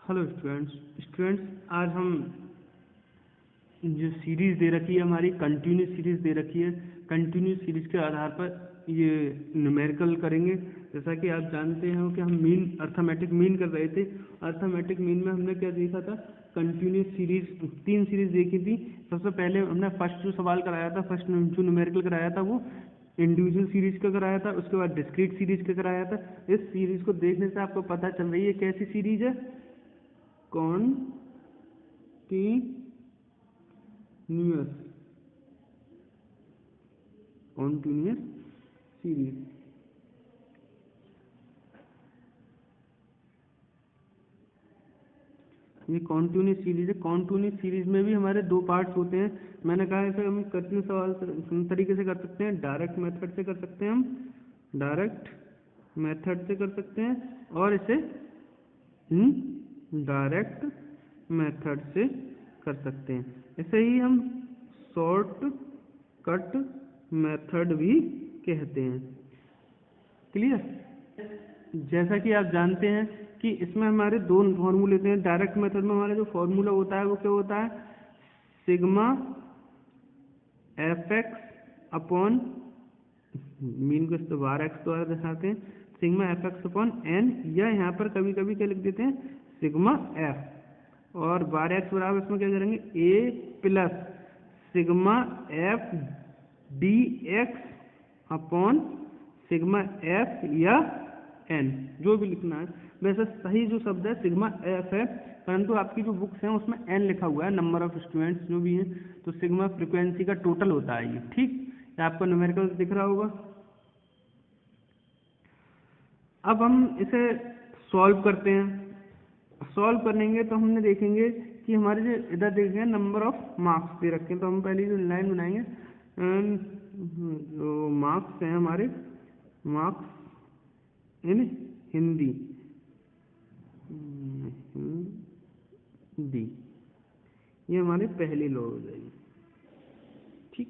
Hello students आज हम जो सीरीज़ दे रखी है हमारी कंटिन्यूस सीरीज़ दे रखी है। कंटिन्यूस सीरीज़ के आधार पर ये न्यूमेरिकल करेंगे। जैसा कि आप जानते हैं कि हम मीन अर्थमेटिक मीन कर रहे थे। अर्थमेटिक मीन में हमने क्या देखा था, कंटिन्यूस सीरीज़ 3 सीरीज़ देखी थी। सबसे पहले हमने फर्स्ट जो सवाल कराया था, फर्स्ट जो न्यूमेरिकल कराया था वो इंडिविजुअल सीरीज़ का कराया था। उसके बाद डिस्क्रीट सीरीज़ का कराया था। इस सीरीज़ को देखने से आपको पता चल रही है कैसी सीरीज़ है, कॉन्टिन्यूअस सीरीज। ये कॉन्टिन्यूअस सीरीज है। कॉन्टिन्यूअस सीरीज में भी हमारे 2 पार्ट्स होते हैं। मैंने कहा इसे हम कितने सवाल तरीके से कर सकते हैं, डायरेक्ट मेथड से कर सकते हैं, हम डायरेक्ट मेथड से कर सकते हैं और इसे डायरेक्ट मेथड से कर सकते हैं। इसे ही हम शॉर्ट कट मेथड भी कहते हैं। क्लियर? जैसा कि आप जानते हैं कि इसमें हमारे 2 फॉर्मूले होते हैं। डायरेक्ट मेथड में हमारा जो फॉर्मूला होता है वो क्या होता है, sigma F X upon mean को तो बार एक्स द्वारा दिखाते हैं, sigma F X upon N, या यहाँ पर कभी कभी क्या लिख देते हैं, सिग्मा एफ, और बार एक्स बराबर इसमें क्या करेंगे, A plus sigma F D X upon sigma F या एन, जो भी लिखना है। वैसे सही जो शब्द है सिग्मा एफ है, परंतु आपकी जो बुक्स हैं उसमें एन लिखा हुआ है, नंबर ऑफ स्टूडेंट्स जो भी हैं, तो सिग्मा फ्रीक्वेंसी का टोटल होता है ये। ठीक, ये आपको न्यूमेरिकल दिख रहा होगा। अब हम इसे सॉल्व करते हैं। सॉल्व करेंगे तो हमने देखेंगे कि हमारे जो इधर देखेंगे नंबर ऑफ मार्क्स दे रखे हैं, तो हम पहले जो लाइन बनाएंगे, जो मार्क्स हैं हमारे, मार्क्स इन हिंदी डी, ये हमारी पहली लॉ हो जाएगी। ठीक,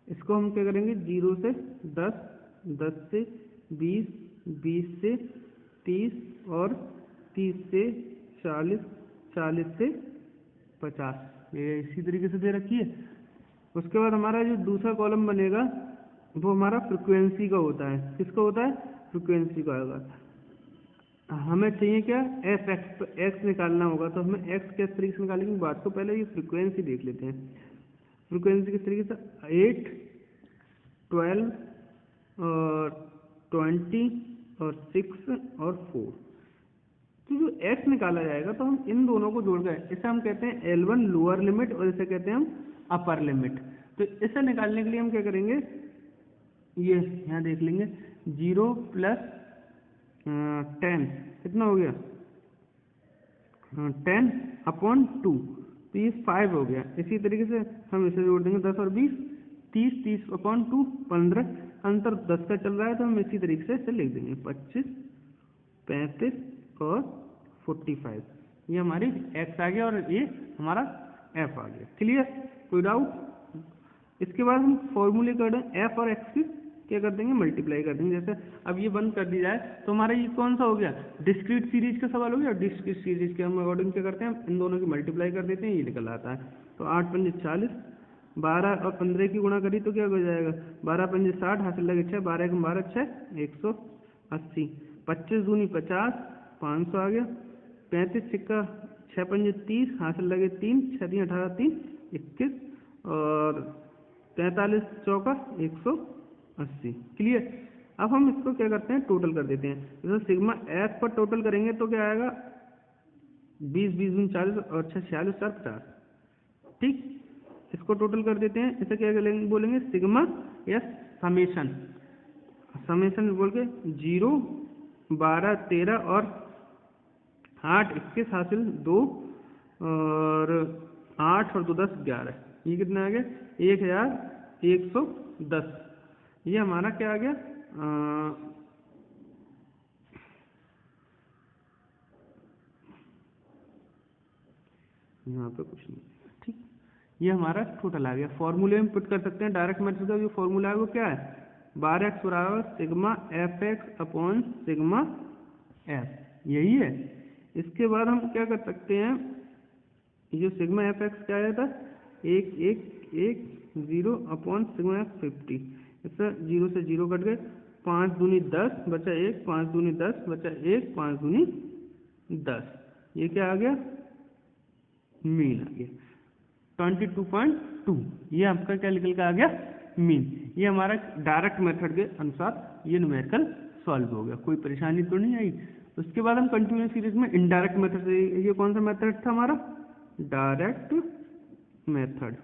इसको हम क्या करेंगे, 0 से 10, 10 से 20, 20 से 30 और 30 से 40, 40 से 50, ये इसी तरीके से दे रखी है। उसके बाद हमारा जो दूसरा कॉलम बनेगा वो हमारा फ्रीक्वेंसी का होता है। किसका होता है, फ्रीक्वेंसी का होगा। हमें चाहिए क्या, एफ एक्स, एक्स निकालना होगा, तो हमें एक्स किस तरीके से निकालेंगे बात को, पहले ये फ्रीक्वेंसी देख लेते हैं। फ्रीक्वेंसी किस तरीके से, 8, 12 और 20 और 6 और 4। तो जो एक्स निकाला जाएगा तो हम इन दोनों को जोड़ गए, इसे हम कहते हैं L1 लोअर लिमिट और इसे कहते हैं हम अपर लिमिट। तो इसे निकालने के लिए हम क्या करेंगे, ये यहाँ देख लेंगे, 0 प्लस 10 कितना हो गया, 10 अपॉन 2, तो ये 5 हो गया। इसी तरीके से हम इसे जोड़ देंगे, 10 और 20, 30, 30 अपॉन 2, 15, अंतर 10 का चल रहा है तो हम इसी तरीके से इसे लिख देंगे, 25, 35 और 45। ये हमारी एक्स आ गया और ये हमारा एफ आ गया। क्लियर, कोई डाउट? इसके बाद हम फॉर्मूले कर दें, एफ और एक्स की क्या कर देंगे, मल्टीप्लाई कर देंगे। जैसे अब ये बंद कर दी जाए तो हमारा ये कौन सा हो गया, डिस्क्रीट सीरीज का सवाल हो गया। डिस्क्रीट सीरीज के हम अकॉर्डिंग क्या करते हैं, इन दोनों की मल्टीप्लाई कर देते हैं, ये निकल आता है। तो 8 पंजे 40, 12 और 15 की गुणा करी तो क्या हो जाएगा, 12 पंजे 60, हासिल लगे 6, 12 के 12 6, 180, 25 दूनी 50, 500 आ गया, 35 सिक्का 6 पंजे 30, हासिल लगे 3, 6 3 18 3 21 और 43 चौका 180। क्लियर? अब हम इसको क्या करते हैं, टोटल कर देते हैं। जैसे सिग्मा एफ पर टोटल करेंगे तो क्या आएगा, 20 20 दूनी 40 और 6 46 4 50। ठीक, इसको टोटल कर देते हैं। इसे क्या बोलेंगे, सिग्मा या समेशन। समेशन बोल के 0 12 13 और 8 21 हासिल 2 और 8 और 2 10 11, ये कितना आ गया, 1110। ये हमारा क्या आ गया, यहाँ पे कुछ नहीं। ठीक, ये हमारा टोटल आ गया। फॉर्मूले में पुट कर सकते हैं। डायरेक्ट मेथड का जो फॉर्मूला है वो क्या है, 12x बराबर sigma F X upon sigma F. यही है। इसके बाद हम क्या कर सकते हैं, ये जो सिग्मा एफ एक्स क्या आया था, 1 अपॉन सिग्मा एफ 50, इससे 0 से 0 कट गए, 5 दूनी 10 बचा 1, 5 दूनी 10 बचा 1, 5 दूनी 10, ये क्या आ गया, मीन आ गया 22.2। ये आपका क्या निकल के आ गया, मीन। ये हमारा डायरेक्ट मेथड के अनुसार ये न्यूमेरिकल सॉल्व हो गया, कोई परेशानी तो नहीं आई। उसके बाद हम कंटिन्यूस सीरीज में इनडायरेक्ट मेथड से, ये कौन सा मेथड था हमारा, डायरेक्ट मेथड।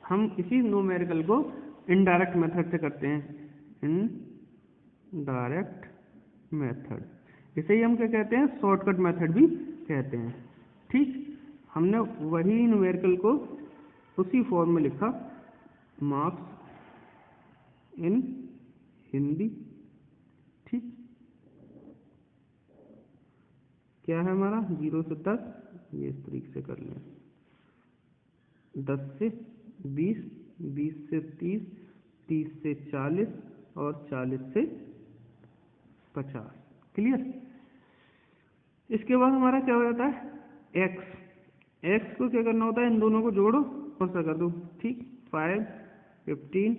हम इसी न्यूमेरिकल को इनडायरेक्ट मेथड से करते हैं, इनडायरेक्ट मेथड। इसे ही हम क्या कहते हैं, शॉर्टकट मेथड भी कहते हैं। ठीक, हमने वही न्यूमेरिकल को उसी फॉर्म में लिखा, मार्क्स इन हिंदी। ठीक, क्या है हमारा, 0 से 10, ये इस तरीके से कर लें, 10 से 20, 20 से 30, 30 से 40 और 40 से 50। क्लियर। इसके बाद हमारा क्या हो जाता है, एक्स को क्या करना होता है, इन दोनों को जोड़ो और सा कर दो। ठीक, 5, 15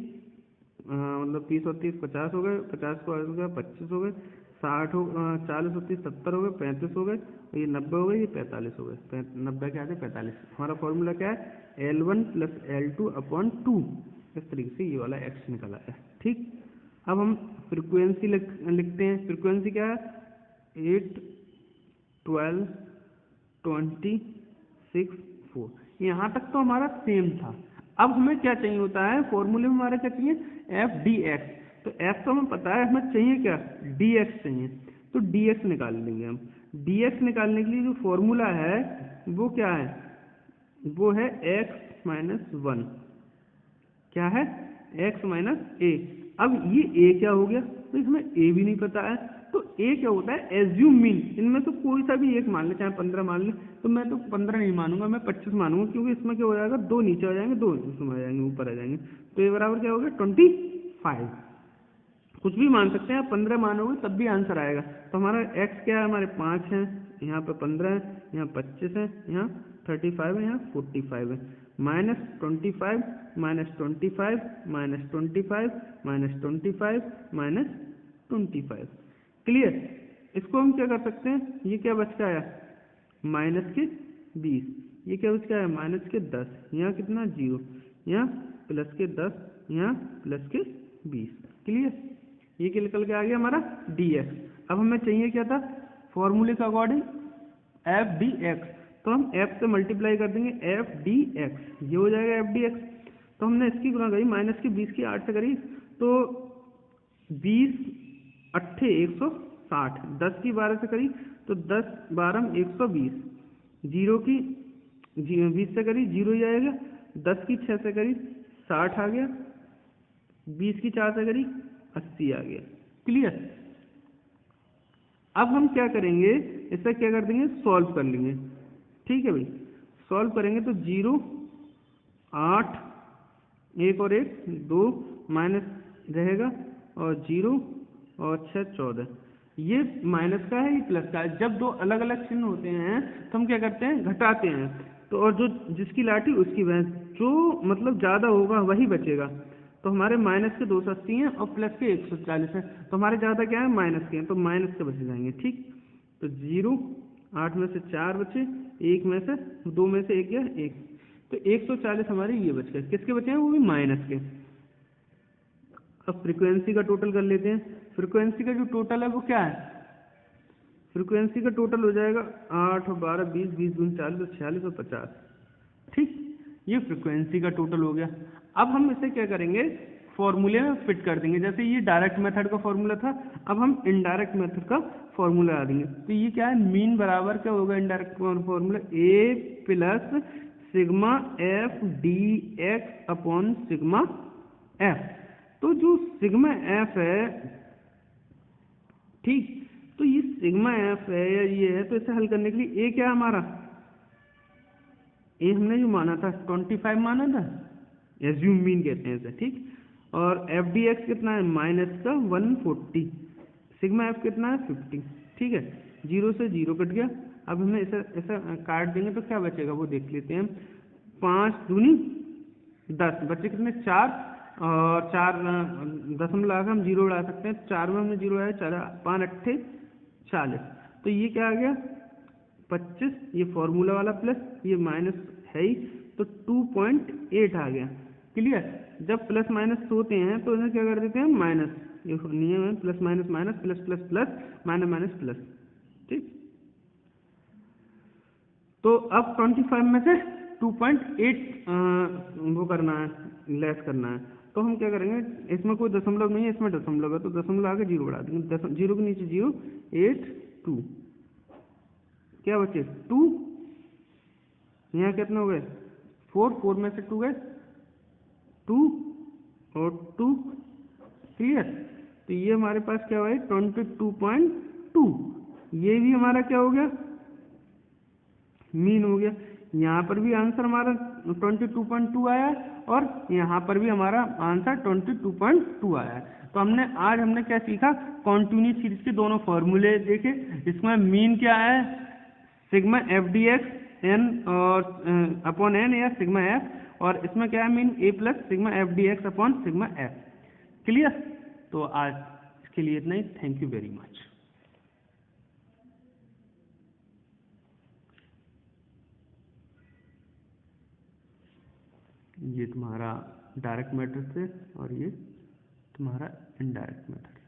मतलब 30 और 30 50 हो गए, 50 को हो गया 25 हो गए, 60 हो 40 और 30 70 हो गए, 35 हो गए, ये 90 हो गए, ये 45 हो गए। 90 क्या है, 45। हमारा फॉर्मूला क्या है, L1 + L2 अपॉन 2। इस तरीके से ये वाला एक्स निकला है। ठीक, अब हम फ्रिक्वेंसी लिखते हैं। फ्रिक्वेंसी क्या है, 8, 12, 20, 6, 4। यहाँ तक तो हमारा सेम था। अब हमें क्या चाहिए होता है, फॉर्मूले में हमारा क्या चाहिए, एफ डी एक्स। तो एफ तो हमें पता है, हमें चाहिए क्या, डी एक्स चाहिए। तो डी एक्स निकाल लेंगे हम। डी एक्स निकालने के लिए जो फॉर्मूला है वो क्या है, वो है x - 1। क्या है, x - a। अब ये a क्या हो गया, तो इसमें a भी नहीं पता है। तो a क्या होता है, एज्यूम मीन। इनमें तो कोई सा भी एक मान ले, चाहे 15 मान ले, तो मैं तो 15 नहीं मानूंगा, मैं 25 मानूंगा, क्योंकि इसमें क्या हो जाएगा, 2 नीचे आ जाएंगे, 2 इसमें आ जाएंगे, ऊपर आ जाएंगे। तो ये बराबर क्या हो गया, 25। कुछ भी मान सकते हैं आप, 15 मानोगे तब भी आंसर आएगा। तो हमारा x क्या है, हमारे 5 है, यहाँ पे 15 है, यहाँ 25 है, यहाँ 35 है, यहाँ 45 है। -25 - 25 - 25 - 25। क्लियर। इसको हम क्या कर सकते हैं, ये क्या बच का आया, -20, ये क्या बच का आया, -10, यहाँ कितना 0, यहाँ +10, यहाँ +20। क्लियर। ये क्या निकल के आ गया हमारा dx। अब हमें चाहिए क्या था, फॉर्मूले के अकॉर्डिंग एफ डी एक्स। तो हम f से मल्टीप्लाई कर देंगे, एफ डी एक्स, ये हो जाएगा एफ डी एक्स। तो हमने इसकी गुणा करी, -20 की 8 से करी, तो 20 8 160, 10 की 12 से करी, तो 10 12 120, 0 की 20 से करी, 0 ही आएगा, 10 की 6 से करी, 60 आ गया, 20 की 4 से करी, 80 आ गया। क्लियर। अब हम क्या करेंगे, इससे क्या कर देंगे, सॉल्व कर लेंगे। ठीक है भाई, सॉल्व करेंगे तो 0 8 1 और 1 2 माइनस रहेगा, और 0 और 6 14। ये माइनस का है, ये प्लस का है। जब दो अलग अलग चिन्ह होते हैं तो हम क्या करते हैं, घटाते हैं। तो और जो जिसकी लाठी उसकी भैंस, जो मतलब ज़्यादा होगा वही बचेगा। तो हमारे माइनस के 280 हैं और प्लस के 140 हैं, तो हमारे ज़्यादा क्या है, माइनस के हैं, तो माइनस के बच जाएंगे। ठीक, तो 0 8 में से 4 बचे, 1 में से 2 में से 1 गया 1, तो 140 हमारे ये बच गए। किसके बचे हैं, वो भी माइनस के। अब फ्रीक्वेंसी का टोटल कर लेते हैं। फ्रीक्वेंसी का जो टोटल है वो क्या है, फ्रीक्वेंसी का टोटल हो जाएगा 8 और 12 20 20 दूनी 40 और 46 और 50। ठीक, ये फ्रीक्वेंसी का टोटल हो गया। अब हम इसे क्या करेंगे, फॉर्मूले में फिट कर देंगे। जैसे ये डायरेक्ट मेथड का फॉर्मूला था, अब हम इनडायरेक्ट मेथड का फॉर्मूला ला देंगे। तो ये क्या है, मीन बराबर क्या होगा, indirect formula a plus sigma F D X upon sigma F. तो जो सिग्मा एफ है, ठीक, तो ये सिग्मा एफ है या ये है, तो इसे हल करने के लिए ए क्या है हमारा, ए हमने जो माना था 25 माना था, एज्यूम मीन कहते हैं इसे। ठीक, और एफ डी एक्स कितना है, -140। सिग्मा एफ कितना है 50, ठीक है, 0 से 0 कट गया। अब हमें ऐसा ऐसा काट देंगे तो क्या बचेगा वो देख लेते हैं। 5 दूनी 10, बच्चे कितने 4, और 4 दशमलव लगा हम 0 उड़ा सकते हैं, 4 में हमने 0 उड़ाया, 5 अट्ठे 40, तो ये क्या आ गया 25, ये फॉर्मूला वाला प्लस ये माइनस है ही, तो 2.8 आ गया। क्लियर। जब प्लस माइनस होते हैं तो इन्हें क्या कर देते हैं माइनस, ये नियम है plus minus minus plus plus plus minus minus plus, ठीक। तो अब 25 में से 2.8 वो करना है, लेस करना है, तो हम क्या करेंगे, इसमें कोई दशमलव नहीं है, इसमें दशमलव है, तो दशमलव आगे 0 बढ़ा देंगे, 0 के नीचे 0, 8 2, क्या बचे 2, यहाँ कितना हो गए 4, 4 में से 2 गए 2 और 2, क्लियर। तो ये हमारे पास क्या हुआ 22.2, ये भी हमारा क्या हो गया मीन हो गया। यहाँ पर भी आंसर हमारा 22.2 आया है और यहाँ पर भी हमारा आंसर 22.2 आया है। तो हमने क्या सीखा, कॉन्टिन्यूस सीरीज के दोनों फॉर्मूले देखे। इसमें मीन क्या है sigma F D X N और अपॉन एन या सिग्मा एफ, और इसमें क्या है mean A plus sigma F D X upon sigma F. Clear. तो आज इसके लिए इतना ही, थैंक यू वेरी मच। ये तुम्हारा डायरेक्ट मेथड से और ये तुम्हारा इनडायरेक्ट मेथड।